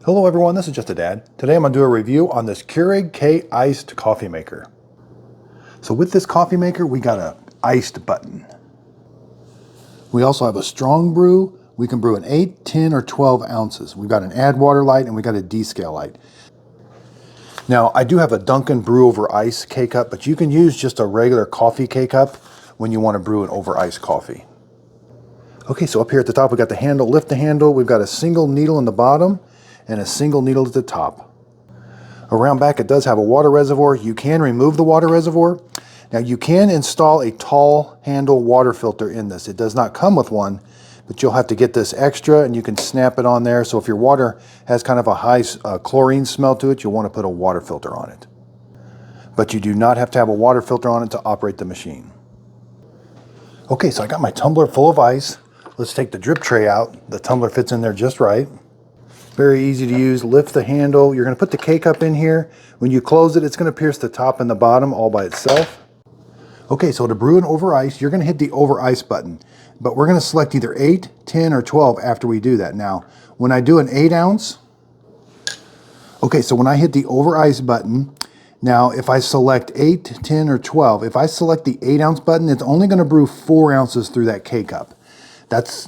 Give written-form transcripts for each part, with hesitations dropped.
Hello everyone, this is Just a Dad. Today I'm going to do a review on this Keurig K-Iced coffee maker. So with this coffee maker, we got a iced button. We also have a strong brew. We can brew in 8, 10, or 12 ounces. We've got an add water light and we got a descale light. Now I do have a Dunkin' Brew Over Ice K-Cup, but you can use just a regular coffee K-Cup when you want to brew an over ice coffee. Okay, so up here at the top we got the handle. Lift the handle. We've got a single needle in the bottom and a single needle at the top. Around back it does have a water reservoir. You can remove the water reservoir. Now you can install a tall handle water filter in this. It does not come with one, but you'll have to get this extra and you can snap it on there. So if your water has kind of a high chlorine smell to it, you'll want to put a water filter on it. But you do not have to have a water filter on it to operate the machine. Okay, so I got my tumbler full of ice. Let's take the drip tray out. The tumbler fits in there just right. Very easy to use. Lift the handle. You're going to put the K-Cup in here. When you close it, it's going to pierce the top and the bottom all by itself. Okay, so to brew an over ice, you're going to hit the over ice button. But we're going to select either 8, 10, or 12 after we do that. Now, when I do an 8 ounce, okay, so when I hit the over ice button, now if I select 8, 10, or 12, if I select the 8 ounce button, it's only going to brew 4 ounces through that K-Cup.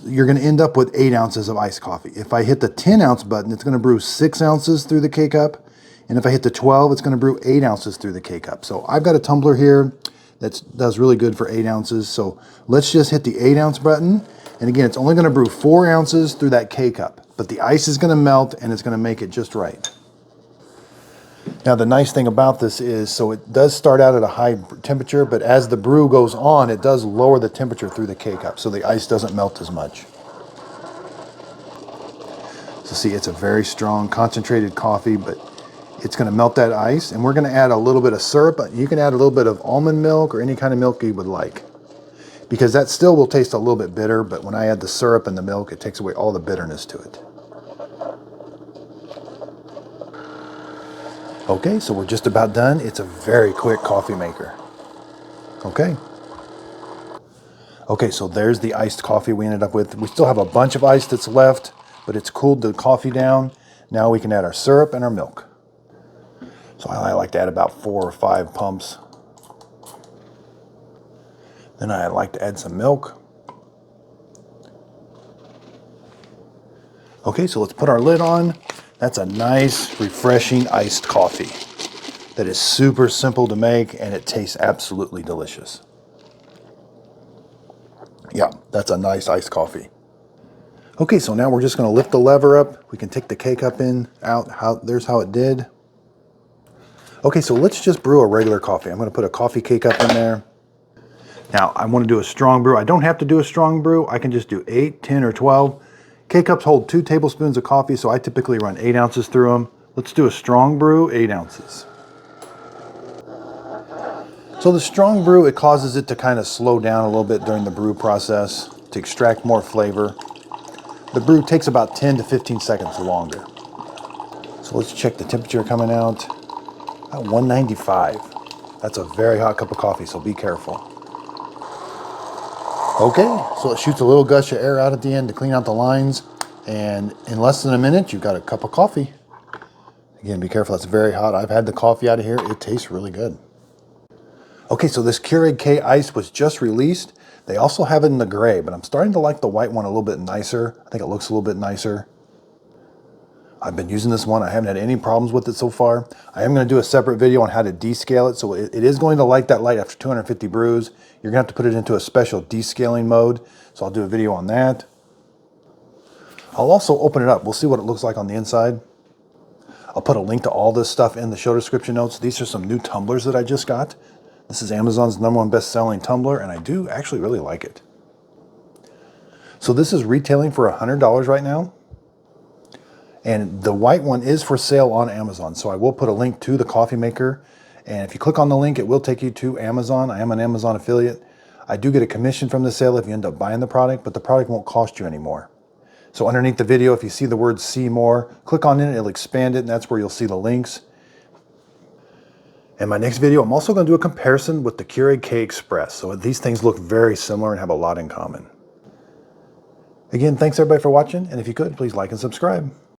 You're going to end up with 8 ounces of iced coffee. If I hit the 10 ounce button, it's going to brew 6 ounces through the K-Cup. And if I hit the 12, it's going to brew 8 ounces through the K-Cup. So I've got a tumbler here that does really good for 8 ounces. So let's just hit the 8 ounce button. And again, it's only going to brew 4 ounces through that K-Cup. But the ice is going to melt and it's going to make it just right. Now the nice thing about this is, so it does start out at a high temperature, but as the brew goes on, it does lower the temperature through the K-Cup, so the ice doesn't melt as much. So see, it's a very strong concentrated coffee, but it's going to melt that ice, and we're going to add a little bit of syrup. You can add a little bit of almond milk or any kind of milk you would like, because that still will taste a little bit bitter, but when I add the syrup and the milk, it takes away all the bitterness to it. Okay, so we're just about done. It's a very quick coffee maker. Okay. Okay, so there's the iced coffee we ended up with. We still have a bunch of ice that's left, but it's cooled the coffee down. Now we can add our syrup and our milk. So I like to add about 4 or 5 pumps. Then I like to add some milk. Okay, so let's put our lid on. That's a nice, refreshing iced coffee that is super simple to make and it tastes absolutely delicious. Yeah, that's a nice iced coffee. Okay, so now we're just going to lift the lever up. We can take the K-Cup out. There's how it did. Okay, so let's just brew a regular coffee. I'm going to put a coffee K-Cup in there. Now, I want to do a strong brew. I don't have to do a strong brew. I can just do 8, 10, or 12. K-Cups hold 2 tablespoons of coffee, so I typically run 8 ounces through them. Let's do a strong brew, 8 ounces. So the strong brew, it causes it to kind of slow down a little bit during the brew process to extract more flavor. The brew takes about 10 to 15 seconds longer. So let's check the temperature coming out. About 195. That's a very hot cup of coffee, so be careful. Okay, so it shoots a little gush of air out at the end to clean out the lines. And in less than a minute, you've got a cup of coffee. Again, be careful, it's very hot. I've had the coffee out of here. It tastes really good. Okay, so this Keurig K-Ice was just released. They also have it in the gray, but I'm starting to like the white one a little bit nicer. I think it looks a little bit nicer. I've been using this one. I haven't had any problems with it so far. I am going to do a separate video on how to descale it. So it is going to light that light after 250 brews. You're going to have to put it into a special descaling mode. So I'll do a video on that. I'll also open it up. We'll see what it looks like on the inside. I'll put a link to all this stuff in the show description notes. These are some new tumblers that I just got. This is Amazon's #1 best-selling tumbler, and I do actually really like it. So this is retailing for $100 right now. And the white one is for sale on Amazon. So I will put a link to the coffee maker. And if you click on the link, it will take you to Amazon. I am an Amazon affiliate. I do get a commission from the sale if you end up buying the product, but the product won't cost you anymore. So underneath the video, if you see the word "see more," click on it, it'll expand it, and that's where you'll see the links. In my next video, I'm also going to do a comparison with the Keurig K-Express. So these things look very similar and have a lot in common. Again, thanks everybody for watching, and if you could, please like and subscribe.